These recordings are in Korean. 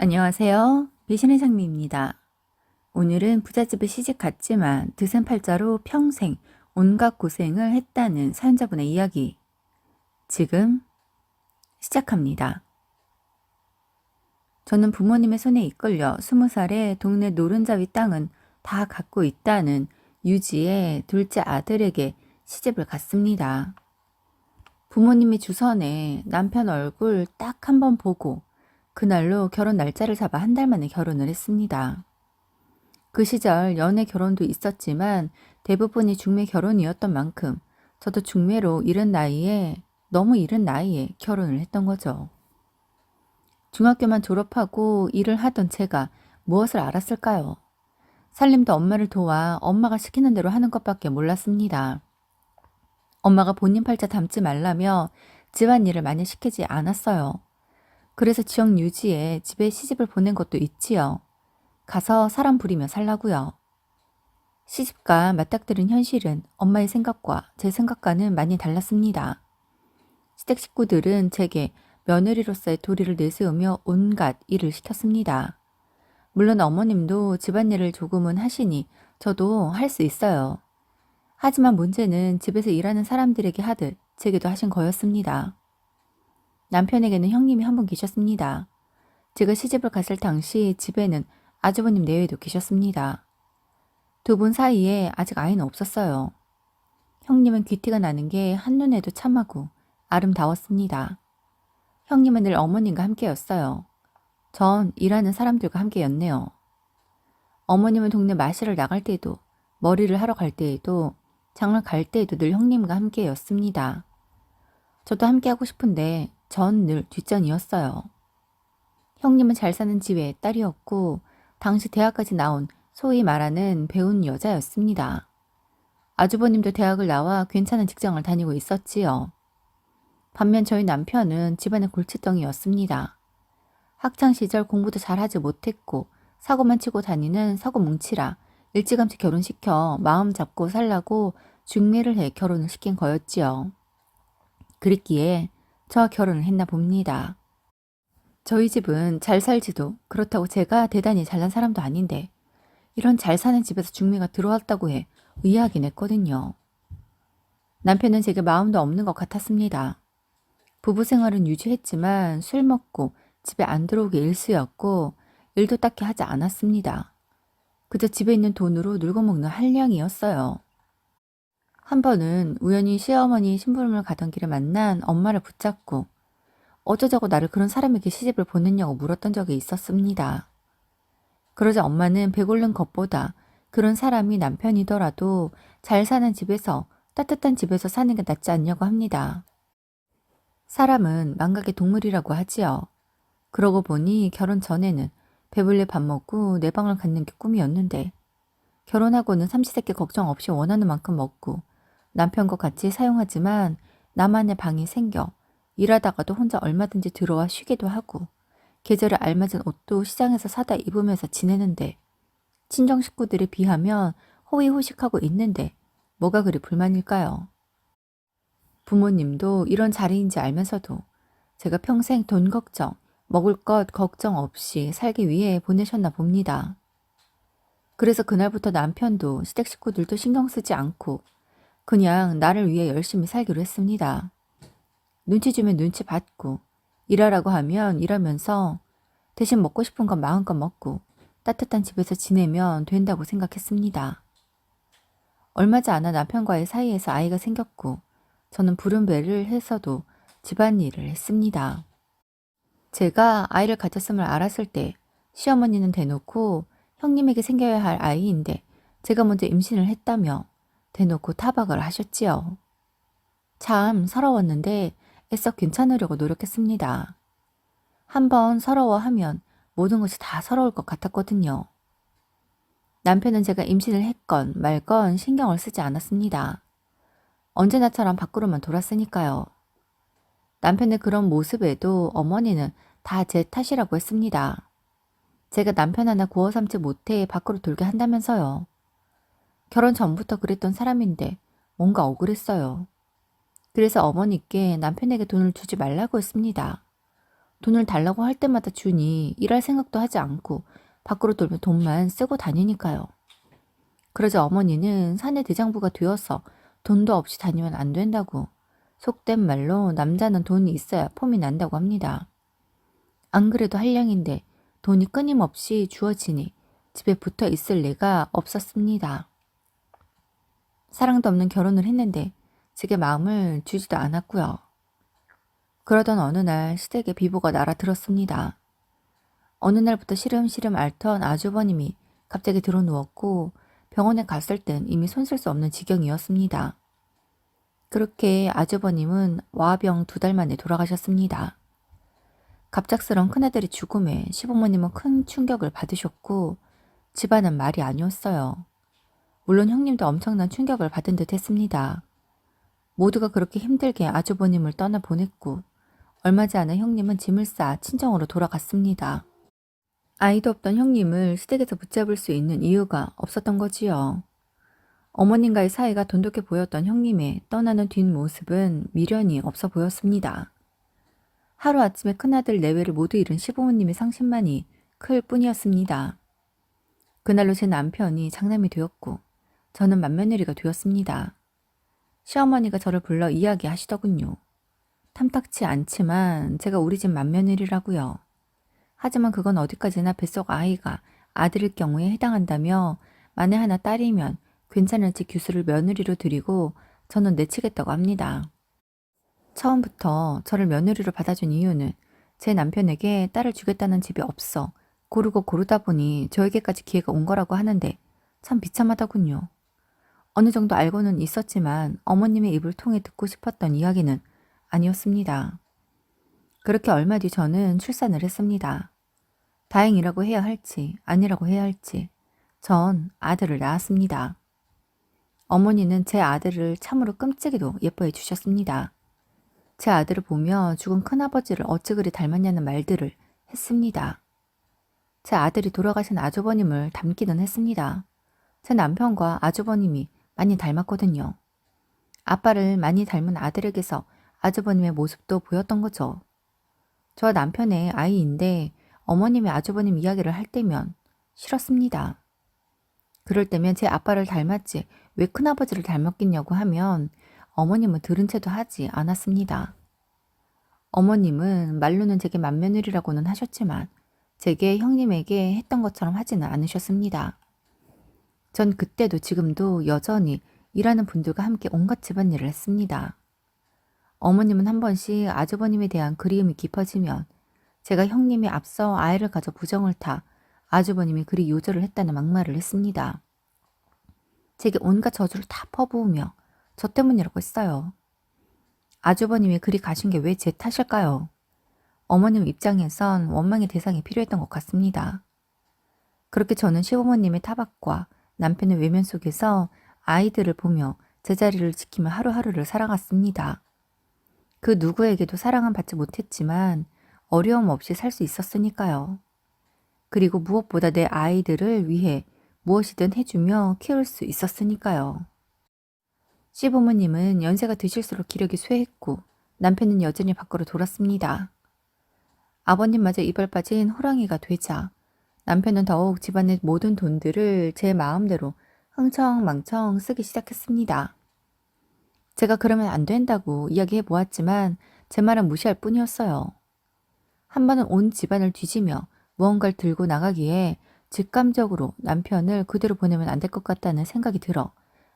안녕하세요. 배신의 장미입니다. 오늘은 부잣집에 시집 갔지만 드센팔자로 평생 온갖 고생을 했다는 사연자분의 이야기 지금 시작합니다. 저는 부모님의 손에 이끌려 20살에 동네 노른자 위 땅은 다 갖고 있다는 유지의 둘째 아들에게 시집을 갔습니다. 부모님이 주선에 남편 얼굴 딱 한 번 보고 그날로 결혼 날짜를 잡아 한 달 만에 결혼을 했습니다. 그 시절 연애 결혼도 있었지만 대부분이 중매 결혼이었던 만큼 저도 중매로 너무 이른 나이에 결혼을 했던 거죠. 중학교만 졸업하고 일을 하던 제가 무엇을 알았을까요? 살림도 엄마를 도와 엄마가 시키는 대로 하는 것밖에 몰랐습니다. 엄마가 본인 팔자 담지 말라며 집안일을 많이 시키지 않았어요. 그래서 지역 유지에 집에 시집을 보낸 것도 있지요. 가서 사람 부리며 살라고요. 시집과 맞닥뜨린 현실은 엄마의 생각과 제 생각과는 많이 달랐습니다. 시댁 식구들은 제게 며느리로서의 도리를 내세우며 온갖 일을 시켰습니다. 물론 어머님도 집안일을 조금은 하시니 저도 할 수 있어요. 하지만 문제는 집에서 일하는 사람들에게 하듯 제게도 하신 거였습니다. 남편에게는 형님이 한 분 계셨습니다. 제가 시집을 갔을 당시 집에는 아주버님 내외도 계셨습니다. 두 분 사이에 아직 아이는 없었어요. 형님은 귀티가 나는 게 한눈에도 참하고 아름다웠습니다. 형님은 늘 어머님과 함께였어요. 전 일하는 사람들과 함께였네요. 어머님은 동네 마실을 나갈 때에도, 머리를 하러 갈 때에도, 장을 갈 때에도 늘 형님과 함께였습니다. 저도 함께하고 싶은데 전 늘 뒷전이었어요. 형님은 잘 사는 집의 딸이었고 당시 대학까지 나온 소위 말하는 배운 여자였습니다. 아주버님도 대학을 나와 괜찮은 직장을 다니고 있었지요. 반면 저희 남편은 집안의 골칫덩이였습니다. 학창시절 공부도 잘하지 못했고 사고만 치고 다니는 사고뭉치라 일찌감치 결혼시켜 마음 잡고 살라고 중매를 해 결혼을 시킨 거였지요. 그랬기에 저와 결혼을 했나 봅니다. 저희 집은 잘 살지도 그렇다고 제가 대단히 잘난 사람도 아닌데 이런 잘 사는 집에서 중매가 들어왔다고 해 의아하긴 했거든요. 남편은 제게 마음도 없는 것 같았습니다. 부부 생활은 유지했지만 술 먹고 집에 안 들어오게 일수였고 일도 딱히 하지 않았습니다. 그저 집에 있는 돈으로 놀고 먹는 한량이었어요. 한 번은 우연히 시어머니 심부름을 가던 길에 만난 엄마를 붙잡고 어쩌자고 나를 그런 사람에게 시집을 보냈냐고 물었던 적이 있었습니다. 그러자 엄마는 배고른 것보다 그런 사람이 남편이더라도 잘 사는 집에서 따뜻한 집에서 사는 게 낫지 않냐고 합니다. 사람은 망각의 동물이라고 하지요. 그러고 보니 결혼 전에는 배불리 밥 먹고 내 방을 갖는 게 꿈이었는데 결혼하고는 삼시세끼 걱정 없이 원하는 만큼 먹고 남편과 같이 사용하지만 나만의 방이 생겨 일하다가도 혼자 얼마든지 들어와 쉬기도 하고 계절에 알맞은 옷도 시장에서 사다 입으면서 지내는데 친정 식구들에 비하면 호의호식하고 있는데 뭐가 그리 불만일까요? 부모님도 이런 자리인지 알면서도 제가 평생 돈 걱정, 먹을 것 걱정 없이 살기 위해 보내셨나 봅니다. 그래서 그날부터 남편도 시댁 식구들도 신경 쓰지 않고 그냥 나를 위해 열심히 살기로 했습니다. 눈치 주면 눈치 받고 일하라고 하면 일하면서 대신 먹고 싶은 건 마음껏 먹고 따뜻한 집에서 지내면 된다고 생각했습니다. 얼마지 않아 남편과의 사이에서 아이가 생겼고 저는 부른 배를 해서도 집안일을 했습니다. 제가 아이를 가졌음을 알았을 때 시어머니는 대놓고 형님에게 생겨야 할 아이인데 제가 먼저 임신을 했다며 대놓고 타박을 하셨지요. 참 서러웠는데 애써 괜찮으려고 노력했습니다. 한번 서러워하면 모든 것이 다 서러울 것 같았거든요. 남편은 제가 임신을 했건 말건 신경을 쓰지 않았습니다. 언제나처럼 밖으로만 돌았으니까요. 남편의 그런 모습에도 어머니는 다 제 탓이라고 했습니다. 제가 남편 하나 구워 삼지 못해 밖으로 돌게 한다면서요. 결혼 전부터 그랬던 사람인데 뭔가 억울했어요. 그래서 어머니께 남편에게 돈을 주지 말라고 했습니다. 돈을 달라고 할 때마다 주니 일할 생각도 하지 않고 밖으로 돌면 돈만 쓰고 다니니까요. 그러자 어머니는 사내 대장부가 되어서 돈도 없이 다니면 안 된다고, 속된 말로 남자는 돈이 있어야 폼이 난다고 합니다. 안 그래도 한량인데 돈이 끊임없이 주어지니 집에 붙어 있을 리가 없었습니다. 사랑도 없는 결혼을 했는데 제게 마음을 주지도 않았고요. 그러던 어느 날 시댁에 비보가 날아들었습니다. 어느 날부터 시름시름 앓던 아주버님이 갑자기 들어누웠고 병원에 갔을 땐 이미 손쓸 수 없는 지경이었습니다. 그렇게 아주버님은 와병 2달 만에 돌아가셨습니다. 갑작스런 큰아들의 죽음에 시부모님은 큰 충격을 받으셨고 집안은 말이 아니었어요. 물론 형님도 엄청난 충격을 받은 듯 했습니다. 모두가 그렇게 힘들게 아주버님을 떠나보냈고 얼마 지 않아 형님은 짐을 싸 친정으로 돌아갔습니다. 아이도 없던 형님을 시댁에서 붙잡을 수 있는 이유가 없었던 거지요. 어머님과의 사이가 돈독해 보였던 형님의 떠나는 뒷모습은 미련이 없어 보였습니다. 하루아침에 큰아들 내외를 모두 잃은 시부모님의 상심만이 클 뿐이었습니다. 그날로 제 남편이 장남이 되었고 저는 맏며느리가 되었습니다. 시어머니가 저를 불러 이야기하시더군요. 탐탁치 않지만 제가 우리 집 맏며느리라고요. 하지만 그건 어디까지나 뱃속 아이가 아들일 경우에 해당한다며 만에 하나 딸이면 괜찮을지 규수를 며느리로 드리고 저는 내치겠다고 합니다. 처음부터 저를 며느리로 받아준 이유는 제 남편에게 딸을 주겠다는 집이 없어 고르고 고르다 보니 저에게까지 기회가 온 거라고 하는데 참 비참하더군요. 어느 정도 알고는 있었지만 어머님의 입을 통해 듣고 싶었던 이야기는 아니었습니다. 그렇게 얼마 뒤 저는 출산을 했습니다. 다행이라고 해야 할지 아니라고 해야 할지 전 아들을 낳았습니다. 어머니는 제 아들을 참으로 끔찍이도 예뻐해 주셨습니다. 제 아들을 보며 죽은 큰아버지를 어찌 그리 닮았냐는 말들을 했습니다. 제 아들이 돌아가신 아주버님을 닮기는 했습니다. 제 남편과 아주버님이 많이 닮았거든요. 아빠를 많이 닮은 아들에게서 아주버님의 모습도 보였던 거죠. 저와 남편의 아이인데 어머님이 아주버님 이야기를 할 때면 싫었습니다. 그럴 때면 제 아빠를 닮았지 왜 큰아버지를 닮았겠냐고 하면 어머님은 들은 채도 하지 않았습니다. 어머님은 말로는 제게 맏며느리라고는 하셨지만 제게 형님에게 했던 것처럼 하지는 않으셨습니다. 전 그때도 지금도 여전히 일하는 분들과 함께 온갖 집안일을 했습니다. 어머님은 한 번씩 아주버님에 대한 그리움이 깊어지면 제가 형님이 앞서 아이를 가져 부정을 타 아주버님이 그리 요절을 했다는 막말을 했습니다. 제게 온갖 저주를 다 퍼부으며 저 때문이라고 했어요. 아주버님이 그리 가신 게 왜 제 탓일까요? 어머님 입장에선 원망의 대상이 필요했던 것 같습니다. 그렇게 저는 시부모님의 타박과 남편의 외면 속에서 아이들을 보며 제자리를 지키며 하루하루를 살아갔습니다. 그 누구에게도 사랑은 받지 못했지만 어려움 없이 살 수 있었으니까요. 그리고 무엇보다 내 아이들을 위해 무엇이든 해주며 키울 수 있었으니까요. 시부모님은 연세가 드실수록 기력이 쇠했고 남편은 여전히 밖으로 돌았습니다. 아버님마저 이발 빠진 호랑이가 되자 남편은 더욱 집안의 모든 돈들을 제 마음대로 흥청망청 쓰기 시작했습니다. 제가 그러면 안 된다고 이야기해 보았지만 제 말은 무시할 뿐이었어요. 한 번은 온 집안을 뒤지며 무언가를 들고 나가기에 직감적으로 남편을 그대로 보내면 안 될 것 같다는 생각이 들어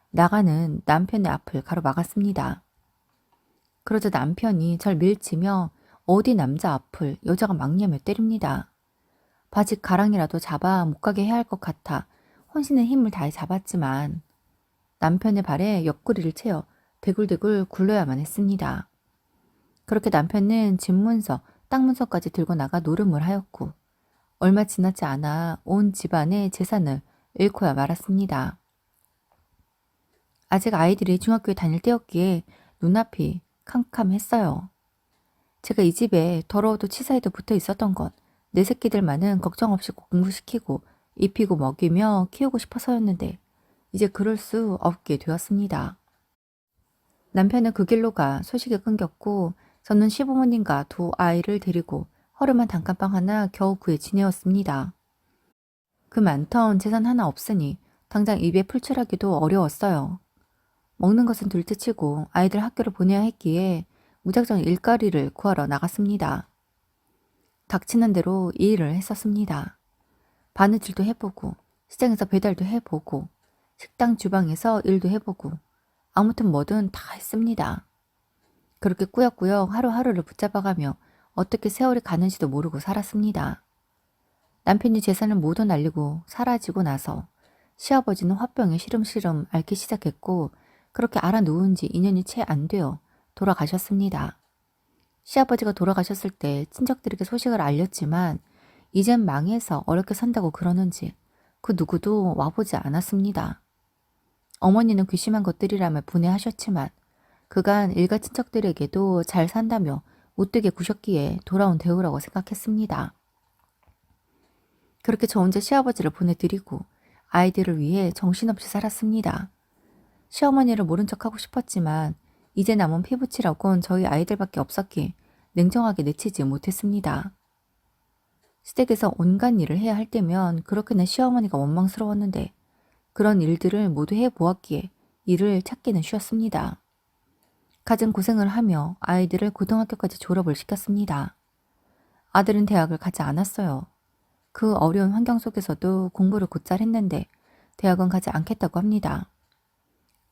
나가는 남편의 앞을 가로막았습니다. 그러자 남편이 절 밀치며 어디 남자 앞을 여자가 막냐며 때립니다. 바지 가랑이라도 잡아 못 가게 해야 할 것 같아 혼신의 힘을 다해 잡았지만 남편의 발에 옆구리를 채워 대굴대굴 굴러야만 했습니다. 그렇게 남편은 집 문서, 땅 문서까지 들고 나가 노름을 하였고 얼마 지나지 않아 온 집안의 재산을 잃고야 말았습니다. 아직 아이들이 중학교에 다닐 때였기에 눈앞이 캄캄했어요. 제가 이 집에 더러워도 치사해도 붙어 있었던 것, 내 새끼들만은 걱정 없이 공부시키고 입히고 먹이며 키우고 싶어서였는데 이제 그럴 수 없게 되었습니다. 남편은 그 길로 가 소식이 끊겼고 저는 시부모님과 두 아이를 데리고 허름한 단칸방 하나 겨우 구해 지내었습니다. 그 많던 재산 하나 없으니 당장 입에 풀칠하기도 어려웠어요. 먹는 것은 둘째치고 아이들 학교를 보내야 했기에 무작정 일거리를 구하러 나갔습니다. 닥치는 대로 이 일을 했었습니다. 바느질도 해보고 시장에서 배달도 해보고 식당 주방에서 일도 해보고 아무튼 뭐든 다 했습니다. 그렇게 꾸역꾸역 하루하루를 붙잡아가며 어떻게 세월이 가는지도 모르고 살았습니다. 남편이 재산을 모두 날리고 사라지고 나서 시아버지는 화병에 시름시름 앓기 시작했고 그렇게 앓아 누운 지 2년이 채 안 되어 돌아가셨습니다. 시아버지가 돌아가셨을 때 친척들에게 소식을 알렸지만 이젠 망해서 어렵게 산다고 그러는지 그 누구도 와보지 않았습니다. 어머니는 괘씸한 것들이라며 분해하셨지만 그간 일가 친척들에게도 잘 산다며 못되게 구셨기에 돌아온 대우라고 생각했습니다. 그렇게 저 혼자 시아버지를 보내드리고 아이들을 위해 정신없이 살았습니다. 시어머니를 모른 척하고 싶었지만 이제 남은 피부치라곤 저희 아이들밖에 없었기에 냉정하게 내치지 못했습니다. 시댁에서 온갖 일을 해야 할 때면 그렇게는 시어머니가 원망스러웠는데 그런 일들을 모두 해보았기에 일을 찾기는 쉬웠습니다. 갖은 고생을 하며 아이들을 고등학교까지 졸업을 시켰습니다. 아들은 대학을 가지 않았어요. 그 어려운 환경 속에서도 공부를 곧잘 했는데 대학은 가지 않겠다고 합니다.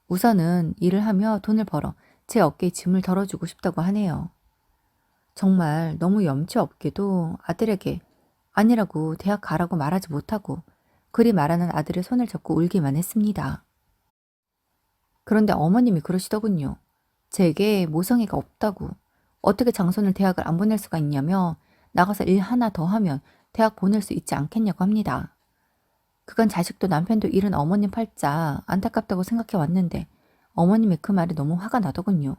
우선은 일을 하며 돈을 벌어 제 어깨에 짐을 덜어주고 싶다고 하네요. 정말 너무 염치 없게도 아들에게 아니라고 대학 가라고 말하지 못하고 그리 말하는 아들의 손을 잡고 울기만 했습니다. 그런데 어머님이 그러시더군요. 제게 모성애가 없다고 어떻게 장손을 대학을 안 보낼 수가 있냐며 나가서 일 하나 더 하면 대학 보낼 수 있지 않겠냐고 합니다. 그간 자식도 남편도 잃은 어머님 팔자 안타깝다고 생각해 왔는데 어머님의 그 말이 너무 화가 나더군요.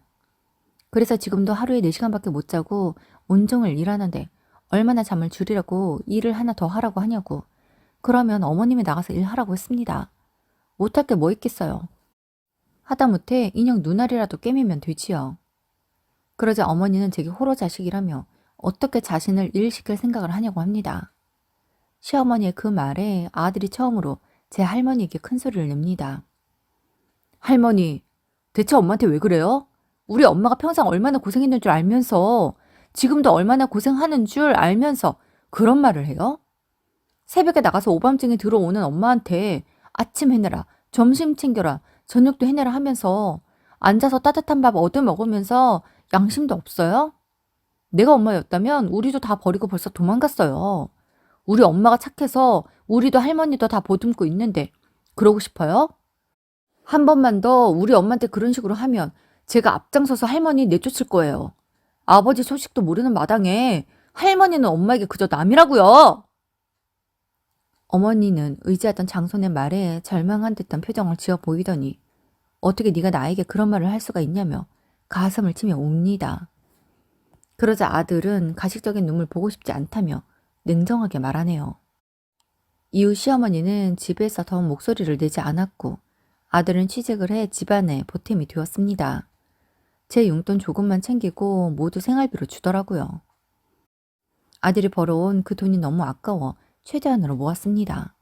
그래서 지금도 하루에 4시간밖에 못 자고 온종일 일하는데 얼마나 잠을 줄이라고 일을 하나 더 하라고 하냐고. 그러면 어머님이 나가서 일하라고 했습니다. 못할 게 뭐 있겠어요. 하다못해 인형 눈알이라도 깨매면 되지요. 그러자 어머니는 제게 호로 자식이라며 어떻게 자신을 일시킬 생각을 하냐고 합니다. 시어머니의 그 말에 아들이 처음으로 제 할머니에게 큰 소리를 냅니다. 할머니, 대체 엄마한테 왜 그래요? 우리 엄마가 평생 얼마나 고생했는 줄 알면서 지금도 얼마나 고생하는 줄 알면서 그런 말을 해요? 새벽에 나가서 오밤중에 들어오는 엄마한테 아침 해내라, 점심 챙겨라, 저녁도 해내라 하면서 앉아서 따뜻한 밥 얻어 먹으면서 양심도 없어요? 내가 엄마였다면 우리도 다 버리고 벌써 도망갔어요. 우리 엄마가 착해서 우리도 할머니도 다 보듬고 있는데 그러고 싶어요? 한 번만 더 우리 엄마한테 그런 식으로 하면 제가 앞장서서 할머니 내쫓을 거예요. 아버지 소식도 모르는 마당에 할머니는 엄마에게 그저 남이라고요. 어머니는 의지하던 장손의 말에 절망한 듯한 표정을 지어 보이더니 어떻게 네가 나에게 그런 말을 할 수가 있냐며 가슴을 치며 웁니다. 그러자 아들은 가식적인 눈물 보고 싶지 않다며 냉정하게 말하네요. 이후 시어머니는 집에서 더 목소리를 내지 않았고 아들은 취직을 해 집안에 보탬이 되었습니다. 제 용돈 조금만 챙기고 모두 생활비로 주더라고요. 아들이 벌어온 그 돈이 너무 아까워 최대한으로 모았습니다.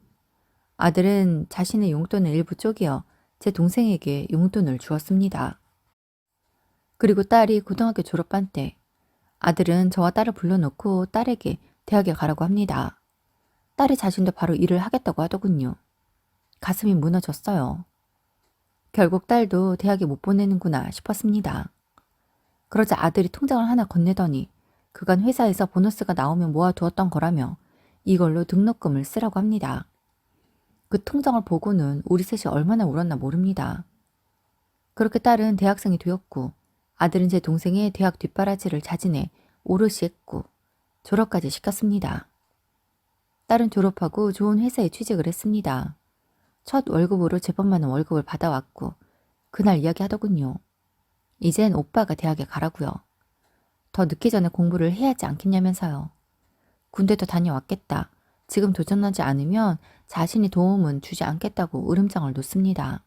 아들은 자신의 용돈을 일부 쪼개어 제 동생에게 용돈을 주었습니다. 그리고 딸이 고등학교 졸업반 때 아들은 저와 딸을 불러놓고 딸에게 대학에 가라고 합니다. 딸의 자신도 바로 일을 하겠다고 하더군요. 가슴이 무너졌어요. 결국 딸도 대학에 못 보내는구나 싶었습니다. 그러자 아들이 통장을 하나 건네더니 그간 회사에서 보너스가 나오면 모아두었던 거라며 이걸로 등록금을 쓰라고 합니다. 그 통장을 보고는 우리 셋이 얼마나 울었나 모릅니다. 그렇게 딸은 대학생이 되었고 아들은 제 동생의 대학 뒷바라지를 자진해 오롯이 했고 졸업까지 시켰습니다. 딸은 졸업하고 좋은 회사에 취직을 했습니다. 첫 월급으로 제법 많은 월급을 받아왔고 그날 이야기하더군요. 이젠 오빠가 대학에 가라고요. 더 늦기 전에 공부를 해야 하지 않겠냐면서요. 군대도 다녀왔겠다. 지금 도전하지 않으면 자신이 도움은 주지 않겠다고 으름장을 놓습니다.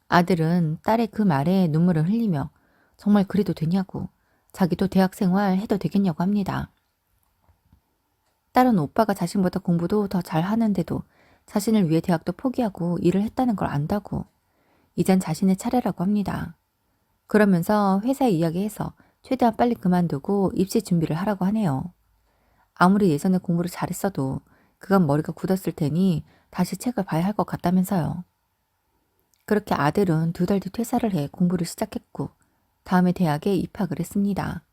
아들은 딸의 그 말에 눈물을 흘리며 정말 그래도 되냐고 자기도 대학 생활 해도 되겠냐고 합니다. 딸은 오빠가 자신보다 공부도 더 잘하는데도 자신을 위해 대학도 포기하고 일을 했다는 걸 안다고. 이젠 자신의 차례라고 합니다. 그러면서 회사에 이야기해서 최대한 빨리 그만두고 입시 준비를 하라고 하네요. 아무리 예전에 공부를 잘했어도 그간 머리가 굳었을 테니 다시 책을 봐야 할 것 같다면서요. 그렇게 아들은 2달 뒤 퇴사를 해 공부를 시작했고 다음에 대학에 입학을 했습니다.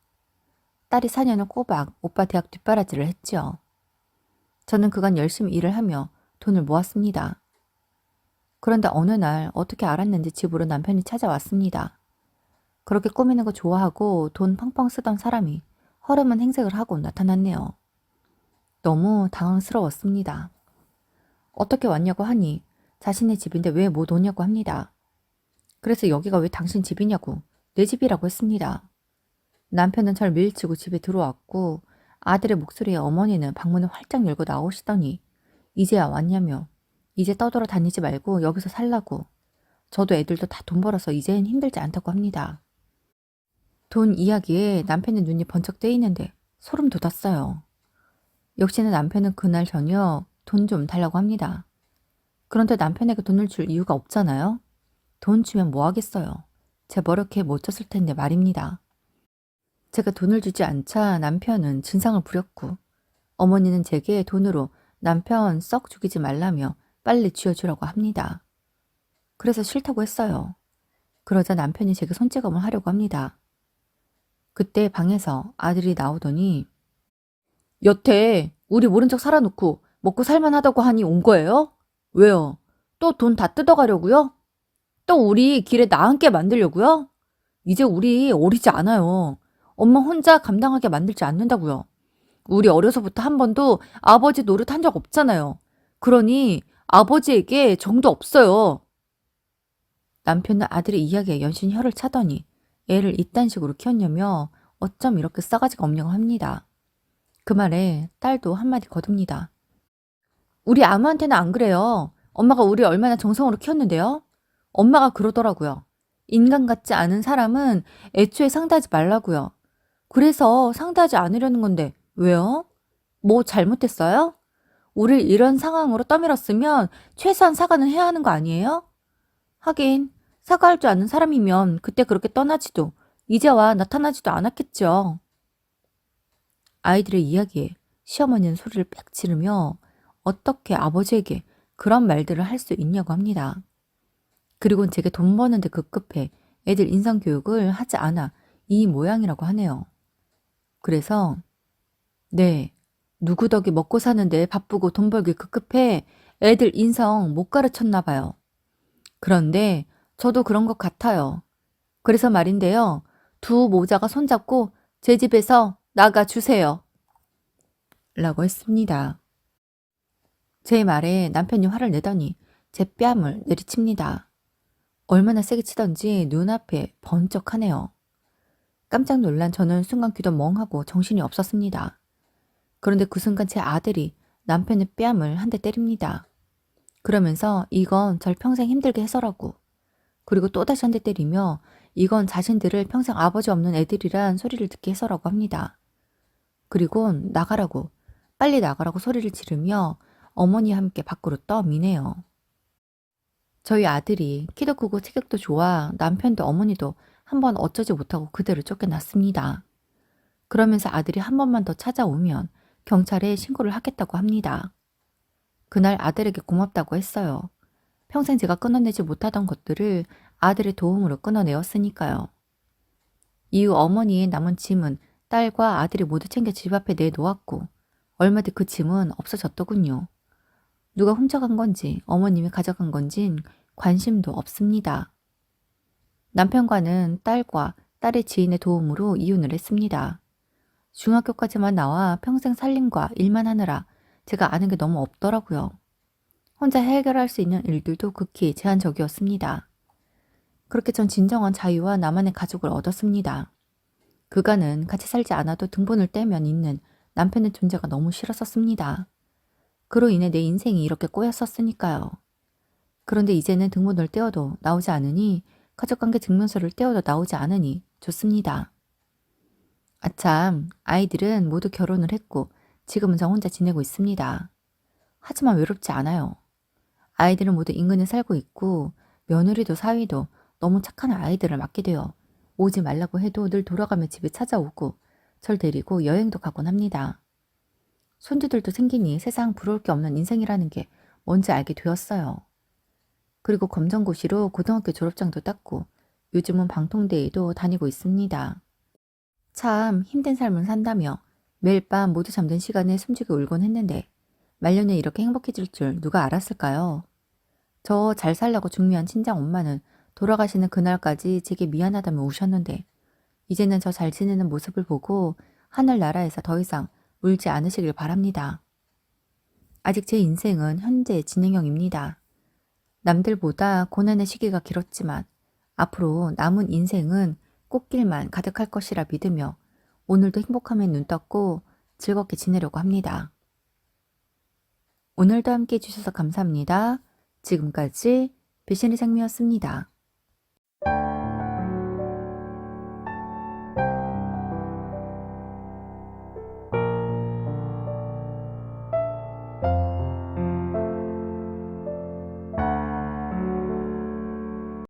딸이 4년을 꼬박 오빠 대학 뒷바라지를 했지요. 저는 그간 열심히 일을 하며 돈을 모았습니다. 그런데 어느 날 어떻게 알았는지 집으로 남편이 찾아왔습니다. 그렇게 꾸미는 거 좋아하고 돈 펑펑 쓰던 사람이 허름한 행색을 하고 나타났네요. 너무 당황스러웠습니다. 어떻게 왔냐고 하니 자신의 집인데 왜 못 오냐고 합니다. 그래서 여기가 왜 당신 집이냐고 내 집이라고 했습니다. 남편은 절 밀치고 집에 들어왔고 아들의 목소리에 어머니는 방문을 활짝 열고 나오시더니 이제야 왔냐며 이제 떠돌아 다니지 말고 여기서 살라고. 저도 애들도 다 돈 벌어서 이제는 힘들지 않다고 합니다. 돈 이야기에 남편의 눈이 번쩍 뜨이는데 소름 돋았어요. 역시나 남편은 그날 저녁 돈 좀 달라고 합니다. 그런데 남편에게 돈을 줄 이유가 없잖아요. 돈 주면 뭐 하겠어요. 제 버럭에 못 쳤을 텐데 말입니다. 제가 돈을 주지 않자 남편은 진상을 부렸고 어머니는 제게 돈으로 남편 썩 죽이지 말라며 빨리 쥐어주라고 합니다. 그래서 싫다고 했어요. 그러자 남편이 제게 손찌검을 하려고 합니다. 그때 방에서 아들이 나오더니 여태 우리 모른 척 살아놓고 먹고 살만하다고 하니 온 거예요? 왜요? 또 돈 다 뜯어가려고요? 또 우리 길에 나앉게 만들려고요? 이제 우리 어리지 않아요. 엄마 혼자 감당하게 만들지 않는다고요. 우리 어려서부터 한 번도 아버지 노릇 한 적 없잖아요. 그러니 아버지에게 정도 없어요. 남편은 아들의 이야기에 연신 혀를 차더니 애를 이딴 식으로 키웠냐며 어쩜 이렇게 싸가지가 없냐고 합니다. 그 말에 딸도 한마디 거둡니다. 우리 아무한테나 안 그래요. 엄마가 우리 얼마나 정성으로 키웠는데요. 엄마가 그러더라고요. 인간 같지 않은 사람은 애초에 상대하지 말라고요. 그래서 상대하지 않으려는 건데 왜요? 뭐 잘못했어요? 우릴 이런 상황으로 떠밀었으면 최소한 사과는 해야 하는 거 아니에요? 하긴 사과할 줄 아는 사람이면 그때 그렇게 떠나지도 이제와 나타나지도 않았겠죠. 아이들의 이야기에 시어머니는 소리를 빽 지르며 어떻게 아버지에게 그런 말들을 할 수 있냐고 합니다. 그리고는 제게 돈 버는데 급급해 애들 인성교육을 하지 않아 이 모양이라고 하네요. 그래서 네, 누구 덕에 먹고 사는데 바쁘고 돈 벌기 급급해 애들 인성 못 가르쳤나 봐요. 그런데 저도 그런 것 같아요. 그래서 말인데요. 두 모자가 손잡고 제 집에서 나가 주세요. 라고 했습니다. 제 말에 남편이 화를 내더니 제 뺨을 내리칩니다. 얼마나 세게 치던지 눈앞에 번쩍하네요. 깜짝 놀란 저는 순간 귀도 멍하고 정신이 없었습니다. 그런데 그 순간 제 아들이 남편의 뺨을 한 대 때립니다. 그러면서 이건 절 평생 힘들게 해서라고. 그리고 또다시 한 대 때리며 이건 자신들을 평생 아버지 없는 애들이란 소리를 듣게 해서라고 합니다. 그리고 나가라고, 빨리 나가라고 소리를 지르며 어머니와 함께 밖으로 떠미네요. 저희 아들이 키도 크고 체격도 좋아 남편도 어머니도 한번 어쩌지 못하고 그대로 쫓겨났습니다. 그러면서 아들이 한 번만 더 찾아오면 경찰에 신고를 하겠다고 합니다. 그날 아들에게 고맙다고 했어요. 평생 제가 끊어내지 못하던 것들을 아들의 도움으로 끊어내었으니까요. 이후 어머니의 남은 짐은 딸과 아들이 모두 챙겨 집 앞에 내놓았고 얼마 뒤 그 짐은 없어졌더군요. 누가 훔쳐간 건지 어머님이 가져간 건진 관심도 없습니다. 남편과는 딸과 딸의 지인의 도움으로 이혼을 했습니다. 중학교까지만 나와 평생 살림과 일만 하느라 제가 아는 게 너무 없더라고요. 혼자 해결할 수 있는 일들도 극히 제한적이었습니다. 그렇게 전 진정한 자유와 나만의 가족을 얻었습니다. 그간은 같이 살지 않아도 등본을 떼면 있는 남편의 존재가 너무 싫었었습니다. 그로 인해 내 인생이 이렇게 꼬였었으니까요. 그런데 이제는 등본을 떼어도 나오지 않으니 가족관계 증명서를 떼어도 나오지 않으니 좋습니다. 아참, 아이들은 모두 결혼을 했고 지금은 저 혼자 지내고 있습니다. 하지만 외롭지 않아요. 아이들은 모두 인근에 살고 있고 며느리도 사위도 너무 착한 아이들을 맡게 되어 오지 말라고 해도 늘 돌아가며 집에 찾아오고 절 데리고 여행도 가곤 합니다. 손주들도 생기니 세상 부러울 게 없는 인생이라는 게 뭔지 알게 되었어요. 그리고 검정고시로 고등학교 졸업장도 땄고 요즘은 방통대에도 다니고 있습니다. 참 힘든 삶을 산다며 매일 밤 모두 잠든 시간에 숨지게 울곤 했는데 말년에 이렇게 행복해질 줄 누가 알았을까요? 저 잘 살라고 중미한 친정 엄마는 돌아가시는 그날까지 제게 미안하다며 우셨는데 이제는 저 잘 지내는 모습을 보고 하늘나라에서 더 이상 울지 않으시길 바랍니다. 아직 제 인생은 현재 진행형입니다. 남들보다 고난의 시기가 길었지만 앞으로 남은 인생은 꽃길만 가득할 것이라 믿으며 오늘도 행복함에 눈 떴고 즐겁게 지내려고 합니다. 오늘도 함께 해주셔서 감사합니다. 지금까지 배신의 장미였습니다.